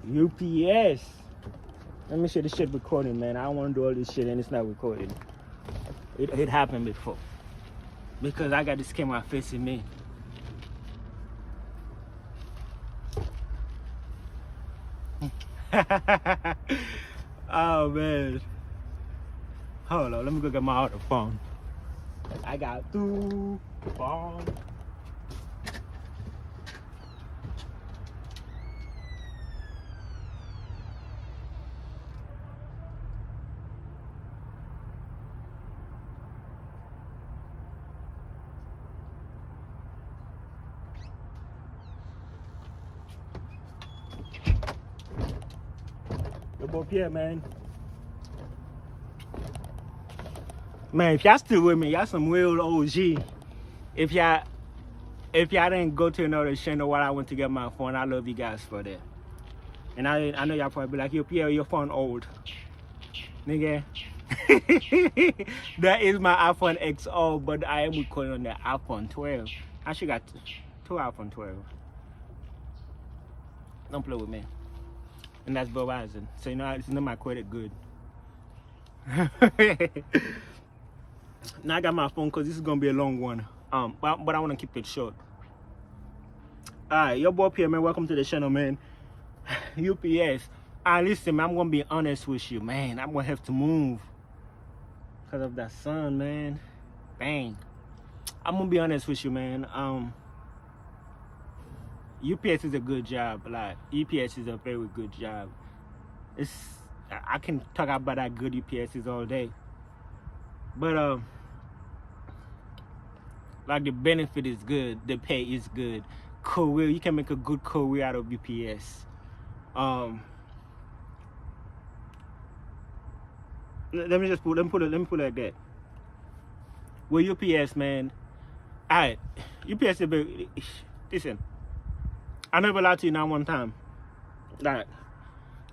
UPS. Let me see this shit recording, man. I don't want to do all this shit and it's not recording. It happened before. Because I got this camera facing me. Oh, man. Hold on, let me go get my other phone. I got two phones. You're both here, man. Man, if y'all still with me, y'all some real OG. If y'all didn't go to another channel while I went to get my phone, I love you guys for that. And I know y'all probably be like, yo, Pierre, your phone old. Nigga. That is my iPhone XO, but I am recording on the iPhone 12. I actually got two iPhone 12. Don't play with me. And that's Verizon. So you know, it's not my credit good. Now I got my phone because this is gonna be a long one. But I want to keep it short. Alright, your boy Pierre, man. Welcome to the channel, man. UPS. Listen, man, I'm gonna be honest with you, man. I'm gonna have to move because of that sun, man. Bang. I'm gonna be honest with you, man. UPS is a good job. Like, UPS is a very good job. I can talk about how good UPS is all day. But like, the benefit is good, the pay is good. Career, you can make a good career out of UPS. Let me put it like that. With UPS, man, UPS is very, listen, I never lied to you now one time. Like,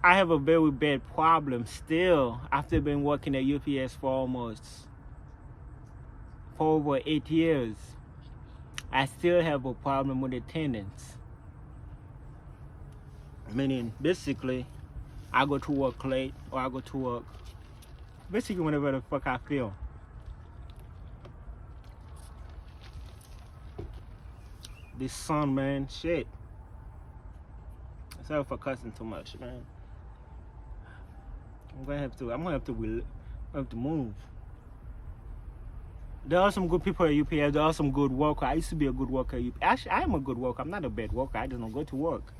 I have a very bad problem still after been working at UPS for over 8 years. I still have a problem with attendance. Meaning, basically, I go to work late or I go to work basically whenever the fuck I feel. This sun, man, shit. Sorry for cussing too much, man. I'm gonna have to move. There are some good people at UPS. There are some good workers. I used to be a good worker at UPS. Actually, I am a good worker. I'm not a bad worker. I just don't go to work.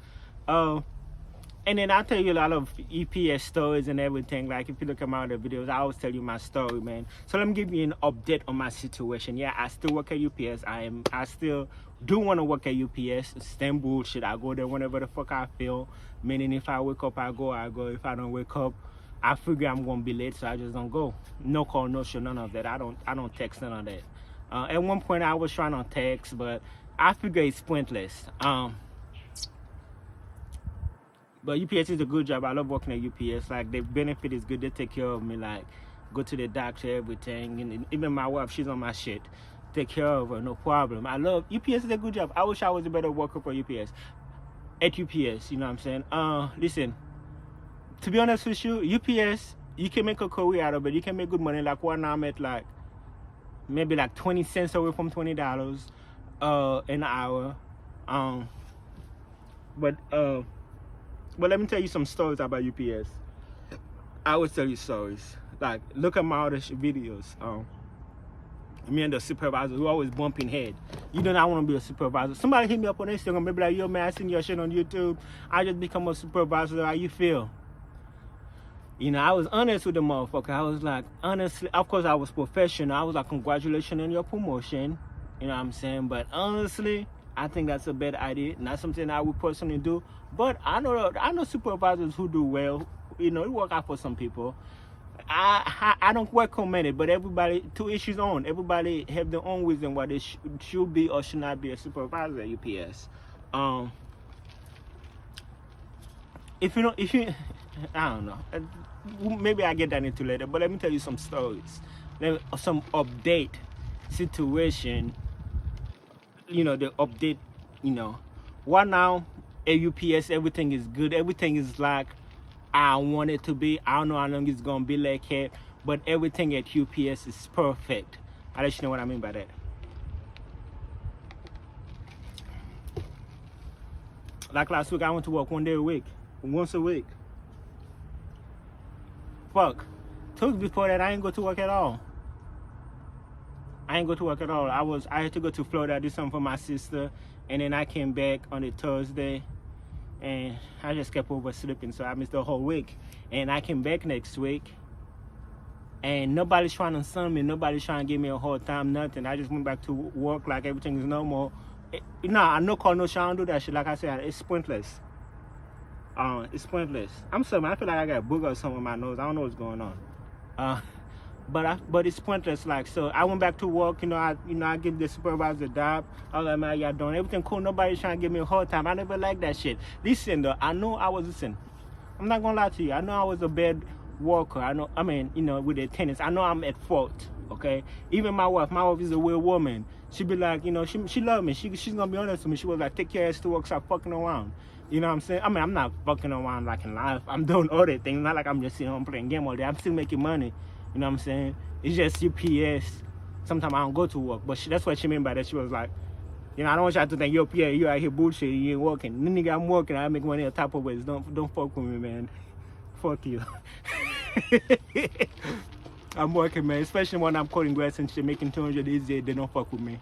And then I'll tell you a lot of UPS stories and everything. Like, if you look at my other videos, I always tell you my story, man. So let me give you an update on my situation. Yeah, I still work at UPS. I still do want to work at UPS. Same bullshit. I go there whenever the fuck I feel. Meaning, if I wake up, I go. If I don't wake up, I figure I'm gonna be late, so I just don't go. No call, no show, none of that. I don't text, none of that. At one point I was trying to text, but I figure it's pointless. But UPS is a good job. I love working at UPS. Like, the benefit is good. They take care of me. Like, go to the doctor, everything. And even my wife, she's on my shit. Take care of her, no problem. I love UPS is a good job. I wish I was a better worker for UPS. At UPS, you know what I'm saying? Listen. To be honest with you, UPS, you can make a career out of it. You can make good money. Like, right now I'm at like maybe like 20 cents away from $20 an hour. But let me tell you some stories about UPS. I always tell you stories. Like, look at my other videos. Me and the supervisor, we always bumping head. You do not want to be a supervisor. Somebody hit me up on Instagram, maybe like, yo, man, I seen your shit on YouTube. I just become a supervisor. How you feel? You know, I was honest with the motherfucker. I was like, honestly, of course I was professional. I was like, congratulations on your promotion. You know what I'm saying? But honestly, I think that's a bad idea. Not something I would personally do. But I know supervisors who do well. You know, it work out for some people. I don't recommend it, but everybody, to each his own. Everybody have their own reason why they should be or should not be a supervisor at UPS. If you, I don't know. Maybe I get that into later, but let me tell you some stories. Some update situation. You know, the update, you know. Right now, At UPS, everything is good. Everything is like I want it to be. I don't know how long it's gonna be like it, but everything at UPS is perfect. I'll let you know what I mean by that. Like last week, I went to work once a week. Fuck. 2 weeks before that, I ain't go to work at all. I had to go to Florida, do something for my sister, and then I came back on a Thursday, and I just kept oversleeping, so I missed the whole week. And I came back next week, and nobody's trying to sue me, nobody's trying to give me a hard time, nothing. I just went back to work like everything is normal. I no call, no show, I don't do that shit. Like I said, it's pointless. It's pointless. I'm sorry, man, I feel like I got a booger or something in my nose. I don't know what's going on. But it's pointless. Like, so I went back to work. I give the supervisor a job. I was like, man, y'all doing everything cool. Nobody's trying to give me a hard time. I never liked that shit. Listen, though, I'm not gonna lie to you. I know I was a bad worker. With the attendance, I know I'm at fault. Okay, even my wife is a real woman. She be like, she love me. She's gonna be honest with me. She was like, take your ass to work, stop fucking around. You know what I'm saying? I mean, I'm not fucking around like in life. I'm doing other things. Not like I'm just sitting home playing game all day. I'm still making money. You know what I'm saying? It's just UPS. Sometimes I don't go to work. But that's what she meant by that. She was like, I don't want y'all to think, yo, Pierre, you out here bullshit. You ain't working. Nigga, I'm working. I make money on top of it. Don't fuck with me, man. Fuck you. I'm working, man. Especially when I'm cutting grass and shit, making 200 these days. They don't fuck with me.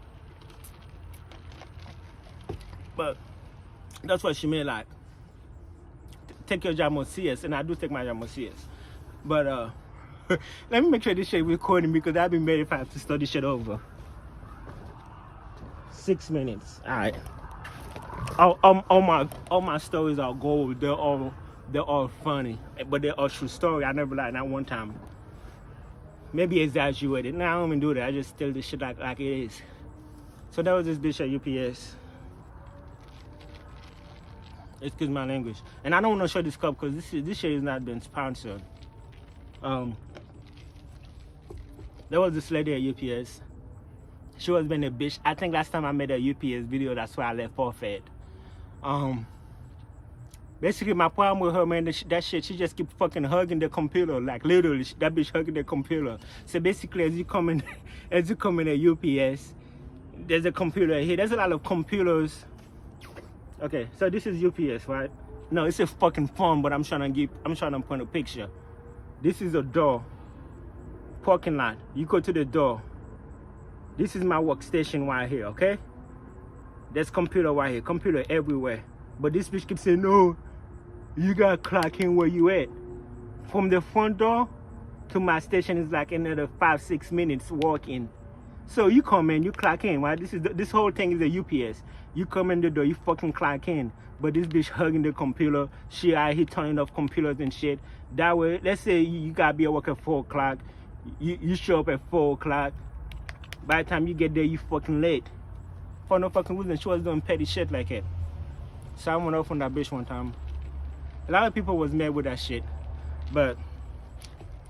But that's what she meant, like, take your job more serious. And I do take my job more serious. But, let me make sure this shit recording because I've been ready to start this shit over. 6 minutes. Alright. All my stories are gold. They're all funny. But they're all true story. I never lied not one time. Maybe exaggerated. Nah, I don't even do that. I just tell this shit like it is. So that was this bitch at UPS. Excuse my language. And I don't want to show this cup because this shit has not been sponsored. There was this lady at UPS. She was being a bitch. I think last time I made a UPS video, that's why I left forfeit. Basically, my problem with her, man, that shit, she just keep fucking hugging the computer. Like, literally, that bitch hugging the computer. So basically, as you come in at UPS, there's a computer here. There's a lot of computers. Okay, so this is UPS, right? No, it's a fucking phone, but I'm trying to point a picture. This is a door. Parking lot. You go to the door. This is my workstation right here, okay? There's computer right here. Computer everywhere. But this bitch keeps saying, no, you gotta clock in where you at. From the front door to my station is like another 5-6 minutes walking. So you come in, you clock in, right? This whole thing is a UPS. You come in the door, you fucking clock in. But this bitch hugging the computer. She out here turning off computers and shit. That way, let's say you gotta be at work at 4 o'clock. You show up at 4 o'clock. By the time you get there, you fucking late. For no fucking reason, she was doing petty shit like that. So I went off on that bitch one time. A lot of people was mad with that shit. But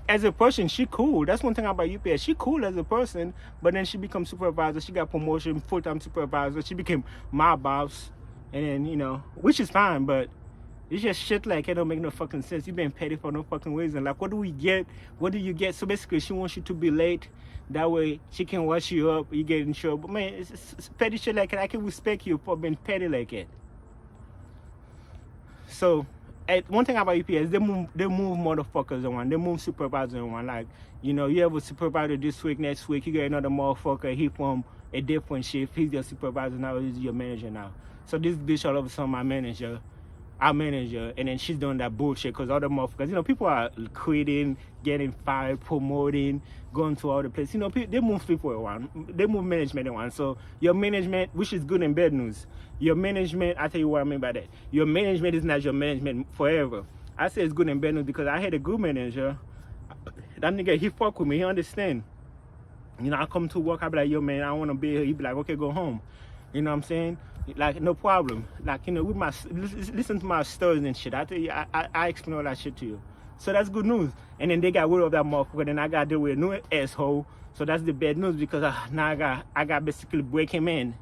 as a person, she cool. That's one thing about UPS. She cool as a person, but then she become supervisor. She got promotion, full-time supervisor. She became my boss. And then, which is fine, but it's just shit like it don't make no fucking sense. You been petty for no fucking reason. Like, what do we get? What do you get? So basically, she wants you to be late. That way, she can wash you up. You get in trouble. Man, it's petty shit like that. I can respect you for being petty like it. So, one thing about UPS, they move motherfuckers around. They move supervisors around. Like, you have a supervisor this week, next week, you get another motherfucker. He from a different shift. He's your supervisor now. He's your manager now. So this bitch all of a sudden our manager, and then she's doing that bullshit because other motherfuckers, people are quitting, getting fired, promoting, going to all the places. They move people around. They move management around. So your management, which is good and bad news, your management, I tell you what I mean by that. Your management is not your management forever. I say it's good and bad news because I had a good manager. That nigga, he fuck with me. He understand. I come to work, I be like, yo, man, I don't want to be here. He be like, okay, go home. You know what I'm saying? Like, no problem. Like, with listen to my stories and shit. I tell you, I explain all that shit to you. So that's good news. And then they got rid of that motherfucker. Then I got to deal with a new asshole. So that's the bad news because now I got basically break him in.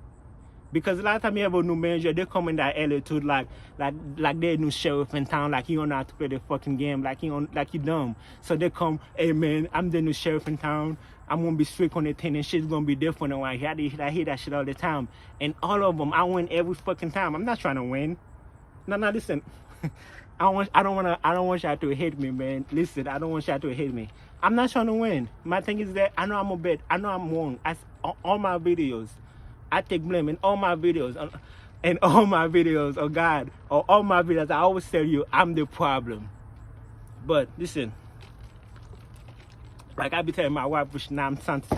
Because a lot of time you have a new manager, they come in that attitude like they're new sheriff in town, like you don't know how to play the fucking game, like you dumb. So they come, hey man, I'm the new sheriff in town. I'm gonna be strict on the thing and shit's gonna be different. And I hear that shit all the time. And all of them, I win every fucking time. I'm not trying to win. No, listen. I don't want y'all to hate me, man. Listen, I don't want y'all to hate me. I'm not trying to win. My thing is that I know I'm a bet. I know I'm wrong. All my videos, I take blame in all my videos. Oh God, or all my videos, I always tell you I'm the problem. But listen, like I be telling my wife, which now I'm starting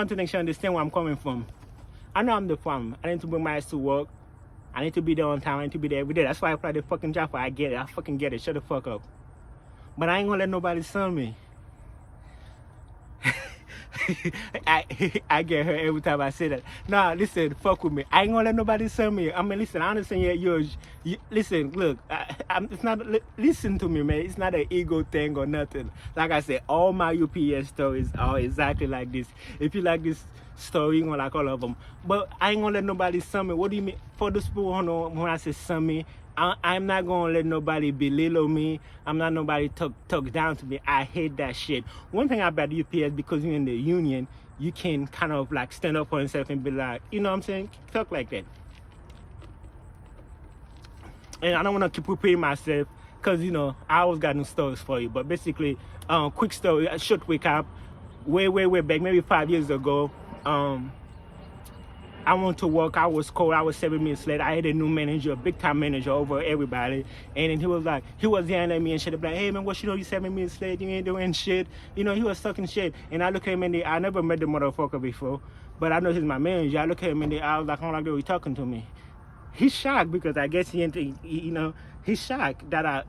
to think she understand where I'm coming from. I know I'm the problem. I need to bring my ass to work. I need to be there on time. I need to be there every day. That's why I apply the fucking job for. I get it. I fucking get it. Shut the fuck up. But I ain't gonna let nobody sue me. I get hurt every time I say that. Nah, listen, fuck with me. I ain't gonna let nobody sue me. I mean, listen, I understand you listen, look, it's not, listen to me, man. It's not an ego thing or nothing. Like I said, all my UPS stories are exactly like this. If you like this story, you're gonna like all of them. But I ain't gonna let nobody sue me. What do you mean? For those people who know when I say sue me, I'm not gonna let nobody belittle me. I'm not nobody talk down to me. I hate that shit. One thing about UPS, because you're in the union, you can kind of like stand up for yourself and be like, you know what I'm saying? Talk like that. And I don't want to keep repeating myself because, you know, I always got new stories for you. But basically, quick story, a short recap. Way back, maybe 5 years ago, I went to work. I was cold. I was 7 minutes late. I had a new manager, a big time manager over everybody. And then he was yelling at me and shit. Like, hey man, what you know? You 7 minutes late. You ain't doing shit. You know, he was talking shit. And I look at him in the eye. I never met the motherfucker before, but I know he's my manager. I look at him in the eye. I was like, I don't like the way he's talking to me. He's shocked because I guess he's shocked that I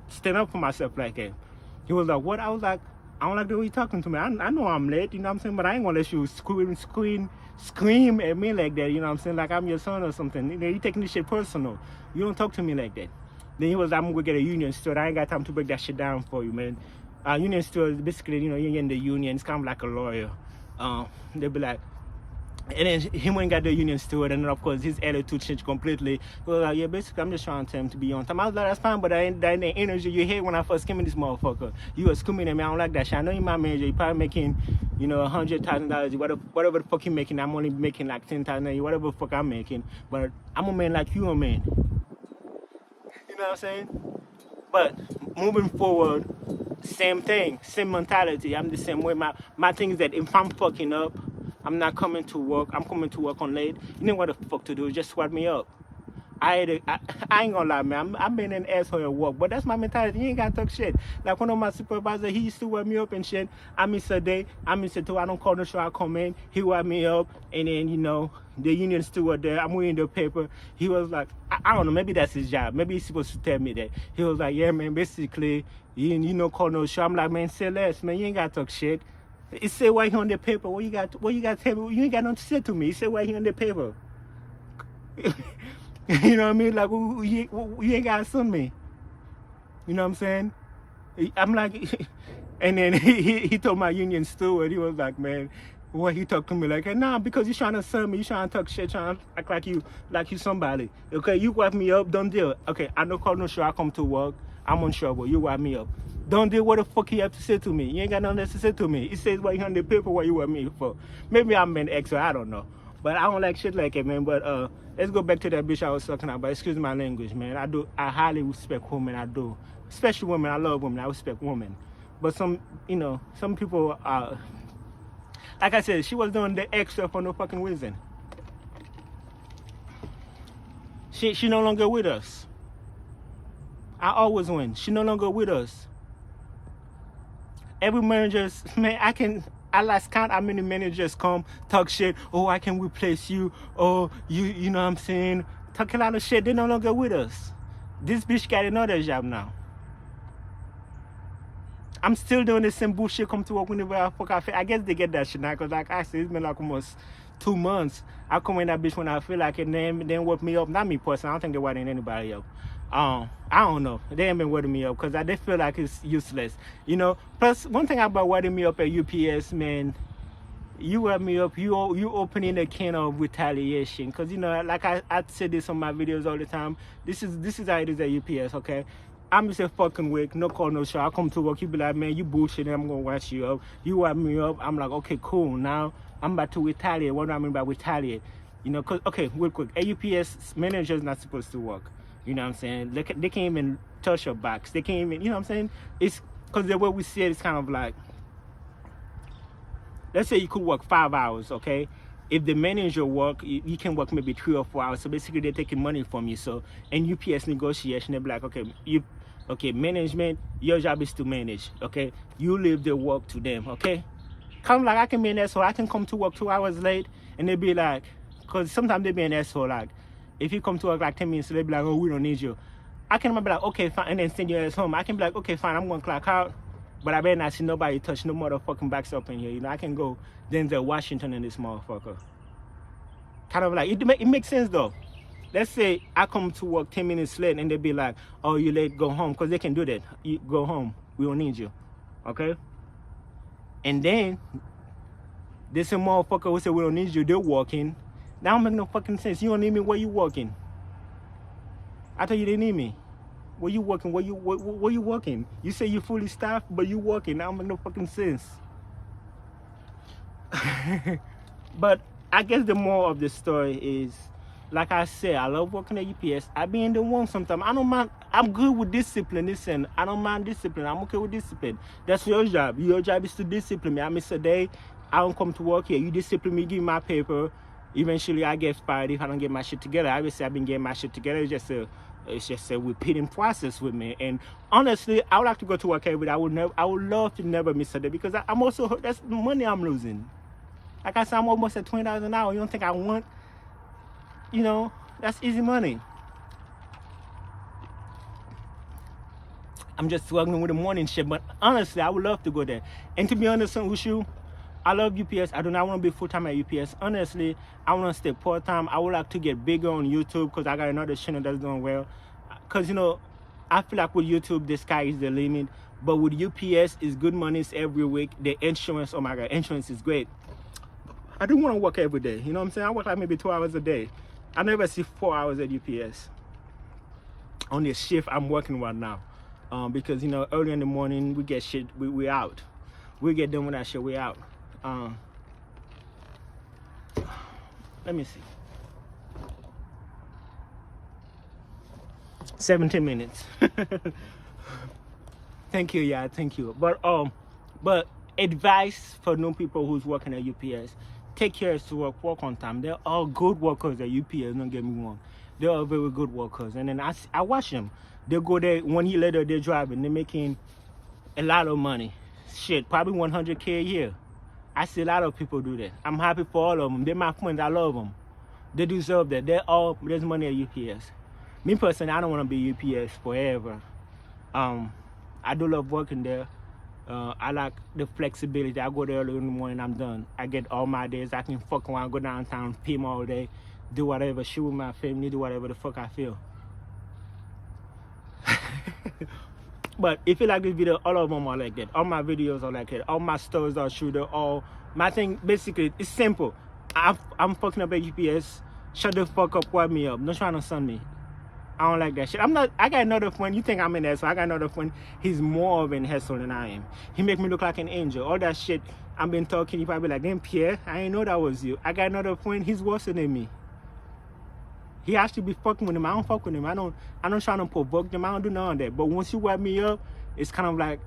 stand up for myself like that. He was like, what? I was like, I don't like the way you're talking to me. I know I'm late, you know what I'm saying? But I ain't gonna let you scream at me like that, you know what I'm saying? Like I'm your son or something. You know, you taking this shit personal. You don't talk to me like that. Then he was like, I'm gonna get a union store. I ain't got time to break that shit down for you, man. Union store is basically, you know, you're in the union. It's kind of like a lawyer. They'll be like, and then he went and got the union steward, and then of course his attitude changed completely. He was like, yeah, basically I'm just trying to tell him to be on time. I was like, that's fine, but that ain't the energy you had when I first came in this motherfucker. You were screaming at me, I don't like that shit. I know you're my manager, you're probably making, you know, $100,000, whatever the fuck you're making. I'm only making like $10,000, whatever the fuck I'm making. But I'm a man like you a man. You know what I'm saying? But moving forward, same thing, same mentality. I'm the same way. My thing is that if I'm fucking up, I'm not coming to work. I'm coming to work on late. You know what the fuck to do? Just sweat me up. I ain't gonna lie, man. I'm being an asshole at work, but that's my mentality. You ain't gotta talk shit. Like one of my supervisors, he used to wake me up and shit. I miss a day. I miss it too. I don't call the show. I come in. He wake me up, and then you know the union steward there. I'm reading the paper. He was like, I don't know. Maybe that's his job. Maybe he's supposed to tell me that. He was like, yeah, man. Basically, you know, call no show. I'm like, man, say less, man. You ain't gotta talk shit. It say right here on the paper. What you got to tell me? You ain't got nothing to say to me. It say right here on the paper. You know what I mean? Like, you ain't got to sue me. You know what I'm saying? I'm like, and then he told my union steward, he was like, man, what he talked to me like, hey, nah, because you trying to sue me, you trying to talk shit, trying to act like you somebody. Okay, you wipe me up, don't deal. Okay, I don't call no show, I come to work, I'm on trouble, you wipe me up. Don't deal what the fuck you have to say to me. You ain't got nothing else to say to me. It says right here on the paper what you want me for. Maybe I'm an ex, I don't know. But I don't like shit like it, man. But let's go back to that bitch I was talking about. Excuse my language, man. I highly respect women, I do. Especially women, I love women, I respect women. But some people are, like I said, she was doing the extra for no fucking reason. She no longer with us. I always win. She no longer with us. Every manager, man, I last count how many managers come talk shit. Oh, I can replace you. Oh, you know what I'm saying? Talk a lot of shit. They no longer with us. This bitch got another job now. I'm still doing the same bullshit. Come to work whenever I fuck I feel. I guess they get that shit now, cause like I said, it's been like almost 2 months. I come in that bitch when I feel like it, and then work me up. Not me personally. I don't think they're writing anybody up. I don't know. They ain't been wording me up because they feel like it's useless. You know. Plus, one thing about wording me up at UPS, man, you wrap me up. You opening a can of retaliation, because you know, like I said this on my videos all the time. This is how it is at UPS. Okay, I'm just a fucking week, no call, no show. I come to work, you be like, man, you bullshit, I'm gonna watch you up. You wrap me up. I'm like, okay, cool. Now I'm about to retaliate. What do I mean by retaliate? You know, cause okay, real quick, a UPS manager is not supposed to work. You know what I'm saying? They can't even touch your box. They can't even, you know what I'm saying? It's because the way we see it is kind of like, let's say you could work 5 hours, okay? If the manager work, you can work maybe 3 or 4 hours. So basically, they're taking money from you. So in UPS negotiation, they'll be like, okay, management, your job is to manage, okay? You leave the work to them, okay? Kind of like I can be an asshole. I can come to work 2 hours late, and they'll be like, because sometimes they be an asshole, like, if you come to work like 10 minutes, they'll be like, oh, we don't need you. I can be like, okay, fine, and then send your ass home. I can be like, okay, fine, I'm going to clock out, but I better not see nobody touch no motherfucking backs up in here. You know, I can go Denzel Washington in this motherfucker. Kind of like, it makes sense, though. Let's say I come to work 10 minutes late, and they be like, oh, you late, go home, because they can do that. You go home, we don't need you, okay? And then, this motherfucker who said we don't need you, they're walking. That don't make no fucking sense. You don't need me, where you working? I thought you didn't need me. Where you working? Where you working? You say you fully staffed, but you working. That don't make no fucking sense. But I guess the moral of the story is, like I said, I love working at UPS. I be in the wrong sometimes. I don't mind. I'm good with discipline. Listen, I don't mind discipline. I'm okay with discipline. That's your job. Your job is to discipline me. I miss a day, I don't come to work here. You discipline me, give me my paper. Eventually, I get fired if I don't get my shit together. Obviously, I've been getting my shit together. It's just a repeating process with me. And honestly, I would like to go to work every day. I would love to never miss a day, because I'm also, that's the money I'm losing. Like I said, I'm almost at $20 an hour. You don't think I want, you know, that's easy money. I'm just struggling with the morning shit, but honestly, I would love to go there. And to be honest with you, I love UPS. I do not want to be full-time at UPS. Honestly, I want to stay part-time. I would like to get bigger on YouTube, because I got another channel that's doing well. Because, you know, I feel like with YouTube, the sky is the limit. But with UPS, it's good money every week. The insurance, oh my God, insurance is great. I do want to work every day. You know what I'm saying? I work like maybe 2 hours a day. I never see 4 hours at UPS. On the shift I'm working right now. Because, you know, early in the morning, we get shit, we out. We get done with that shit, we out. Let me see. 17 minutes. Thank you, yeah, thank you. But advice for new people who's working at UPS: take care to work on time. They're all good workers at UPS. Don't get me wrong. They're all very good workers. And then I watch them. They go there 1 year later. They're driving. They're making a lot of money. Shit, probably 100K a year. I see a lot of people do that. I'm happy for all of them. They're my friends. I love them. They deserve that. There's money at UPS. Me personally, I don't want to be UPS forever. I do love working there. I like the flexibility. I go there early in the morning, I'm done. I get all my days. I can fuck around, go downtown, film all day, do whatever, shoot with my family, do whatever the fuck I feel. But if you like this video, all of them are like that. All my videos are like that. All my stories are shooter. All my thing, basically, it's simple. I'm fucking up at UPS. Shut the fuck up, wipe me up. Don't try to sun me. I don't like that shit. I got another friend. You think I'm an asshole? I got another friend. He's more of an asshole than I am. He make me look like an angel. All that shit I've been talking, you probably like, damn, Pierre, I ain't know that was you. I got another friend. He's worse than me. He actually be fucking with him. I don't fuck with him. I don't try to provoke them. I don't do none of that. But once you wipe me up, it's kind of like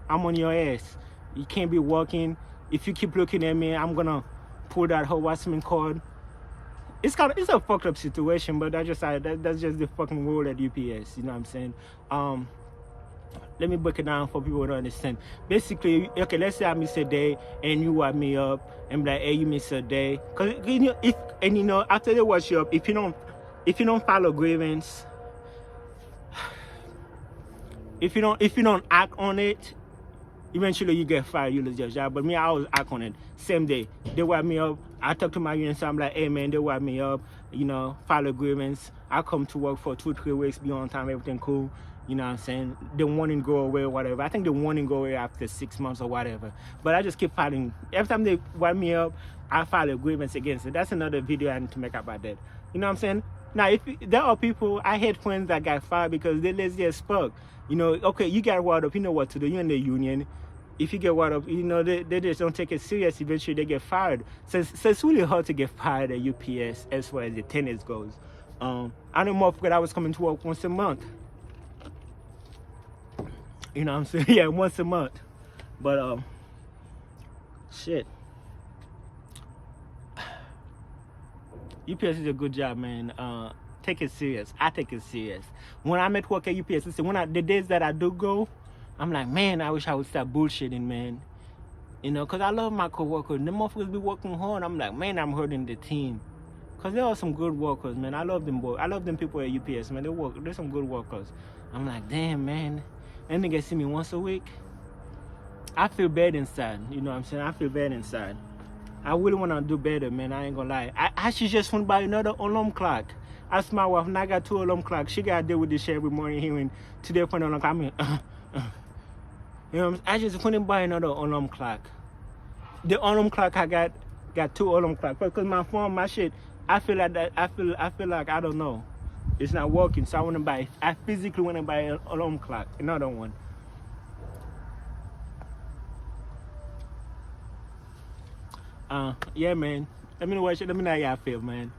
I'm on your ass. You can't be walking. If you keep looking at me, I'm gonna pull that harassment card. It's a fucked up situation, but that's just the fucking rule at UPS. You know what I'm saying? Let me break it down for people to understand. Basically, okay, let's say I miss a day and you wipe me up and be like, hey, you miss a day. Cause after they wash you up, if you don't file a grievance, if you don't act on it, eventually you get fired, you lose your job. But me, I was act on it. Same day, they wired me up. I talked to my union, so I'm like, hey man, they wired me up. You know, file agreements. I come to work for 2-3 weeks, be on time, everything cool. You know what I'm saying? The warning go away or whatever. I think the warning go away after 6 months or whatever. But I just keep filing. Every time they wire me up, I file agreements against it. That's another video I need to make about that. You know what I'm saying? Now, if there are people, I had friends that got fired because they lazy as fuck. You know, okay, you got wired up, you know what to do. You're in the union. If you get wired up, you know, they just don't take it serious. Eventually, they get fired. So it's really hard to get fired at UPS as far as the tennis goes. I know more because I was coming to work once a month. You know what I'm saying? Yeah, once a month. But, shit. UPS is a good job, man. Take it serious. I take it serious. When I'm at work at UPS, listen, the days that I do go, I'm like, man, I wish I would stop bullshitting, man. You know, because I love my coworkers. The motherfuckers be working hard. I'm like, man, I'm hurting the team. Because there are some good workers, man. I love them boys. I love them people at UPS, man. They're some good workers. I'm like, damn, man. And they see me once a week. I feel bad inside. You know what I'm saying? I feel bad inside. I really want to do better, man. I ain't gonna lie. I should just want to buy another alarm clock. Ask my wife, and I got 2 alarm clocks. She got to deal with this shit every morning hearing today for an alarm clock. I mean, you know what I'm saying? I just want to buy another alarm clock. The alarm clock I got 2 alarm clocks. Because my phone, my shit, I feel like that. I feel like, I don't know. It's not working, so I want to buy. I physically want to buy an alarm clock, another one. Yeah, man. Let me know how y'all feel, man.